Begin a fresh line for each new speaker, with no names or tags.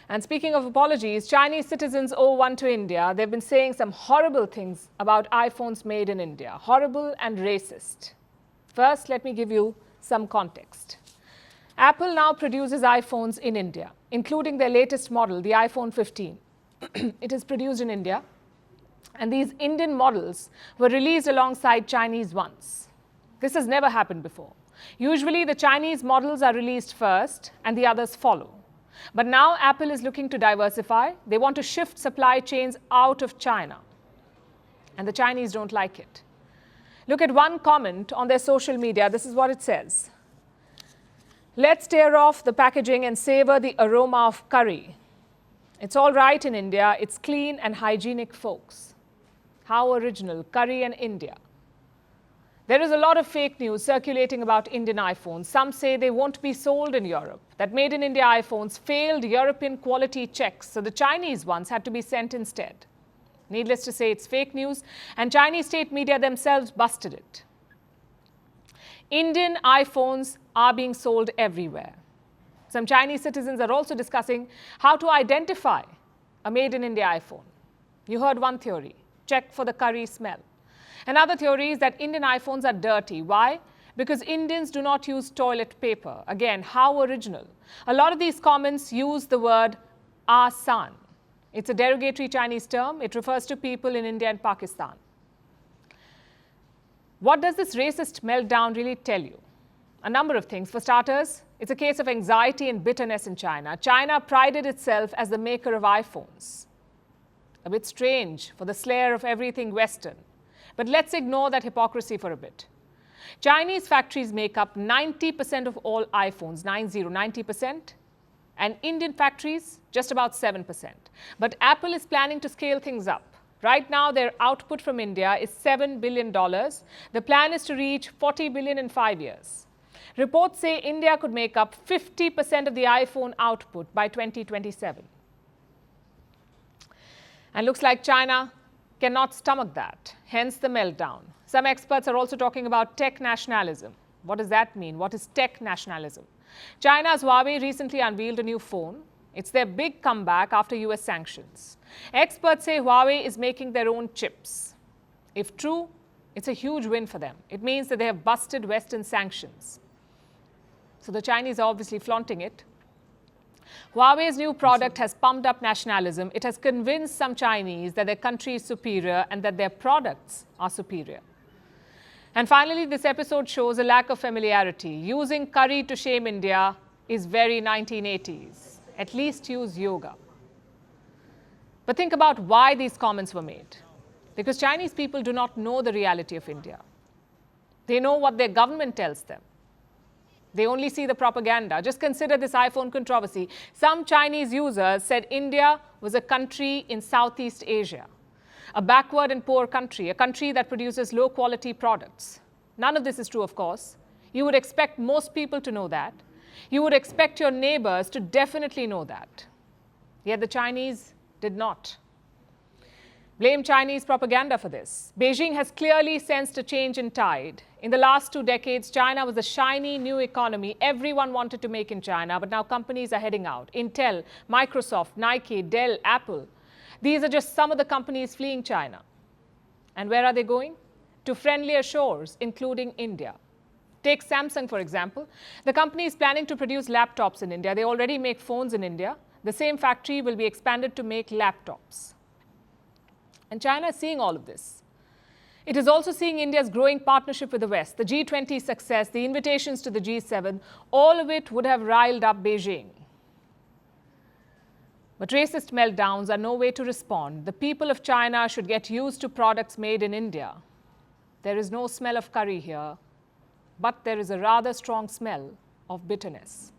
And speaking of apologies, Chinese citizens owe one to India. They've been saying some horrible things about iPhones made in India. Horrible and racist. First, let me give you some context. Apple now produces iPhones in India, including their latest model, the iPhone 15. It is produced in India. And these Indian models were released alongside Chinese ones. This has never happened before. Usually, the Chinese models are released first and the others follow. But now Apple is looking to diversify. They want to shift supply chains out of China. And the Chinese don't like it. Look at one comment on their social media. This is what it says. Let's tear off the packaging and savor the aroma of curry. It's all right in India. It's clean and hygienic, folks. How original, curry and India. There is a lot of fake news circulating about Indian iPhones. Some say they won't be sold in Europe, that made in India iPhones failed European quality checks, so the Chinese ones had to be sent instead. Needless to say, it's fake news, and Chinese state media themselves busted it. Indian iPhones are being sold everywhere. Some Chinese citizens are also discussing how to identify a made-in-India iPhone. You heard one theory, check for the curry smell. Another theory is that Indian iPhones are dirty. Why? Because Indians do not use toilet paper. Again, how original. A lot of these comments use the word "asan." It's a derogatory Chinese term. It refers to people in India and Pakistan. What does this racist meltdown really tell you? A number of things. For starters, it's a case of anxiety and bitterness in China. China prided itself as the maker of iPhones. A bit strange for the slayer of everything Western. But let's ignore that hypocrisy for a bit. Chinese factories make up 90% of all iPhones, 90%, and Indian factories just about 7%. But Apple is planning to scale things up. Right now, their output from India is $7 billion. The plan is to reach $40 billion in 5 years. Reports say India could make up 50% of the iPhone output by 2027. And looks like China cannot stomach that, hence the meltdown. Some experts are also talking about tech nationalism. What does that mean? What is tech nationalism? China's Huawei recently unveiled a new phone. It's their big comeback after US sanctions. Experts say Huawei is making their own chips. If true, it's a huge win for them. It means that they have busted Western sanctions. So the Chinese are obviously flaunting it. Huawei's new product has pumped up nationalism. It has convinced some Chinese that their country is superior and that their products are superior. And finally, this episode shows a lack of familiarity. Using curry to shame India is very 1980s. At least use yoga. But think about why these comments were made. Because Chinese people do not know the reality of India. They know what their government tells them. They only see the propaganda. Just consider this iPhone controversy. Some Chinese users said India was a country in Southeast Asia, a backward and poor country, a country that produces low-quality products. None of this is true, of course. You would expect most people to know that. You would expect your neighbors to definitely know that. Yet the Chinese did not. Blame Chinese propaganda for this. Beijing has clearly sensed a change in tide. In the last 2 decades, China was a shiny new economy. Everyone wanted to make in China, but now companies are heading out. Intel, Microsoft, Nike, Dell, Apple. These are just some of the companies fleeing China. And where are they going? To friendlier shores, including India. Take Samsung, for example. The company is planning to produce laptops in India. They already make phones in India. The same factory will be expanded to make laptops. And China is seeing all of this. It is also seeing India's growing partnership with the West, the G20 success, the invitations to the G7, all of it would have riled up Beijing. But racist meltdowns are no way to respond. The people of China should get used to products made in India. There is no smell of curry here, but there is a rather strong smell of bitterness.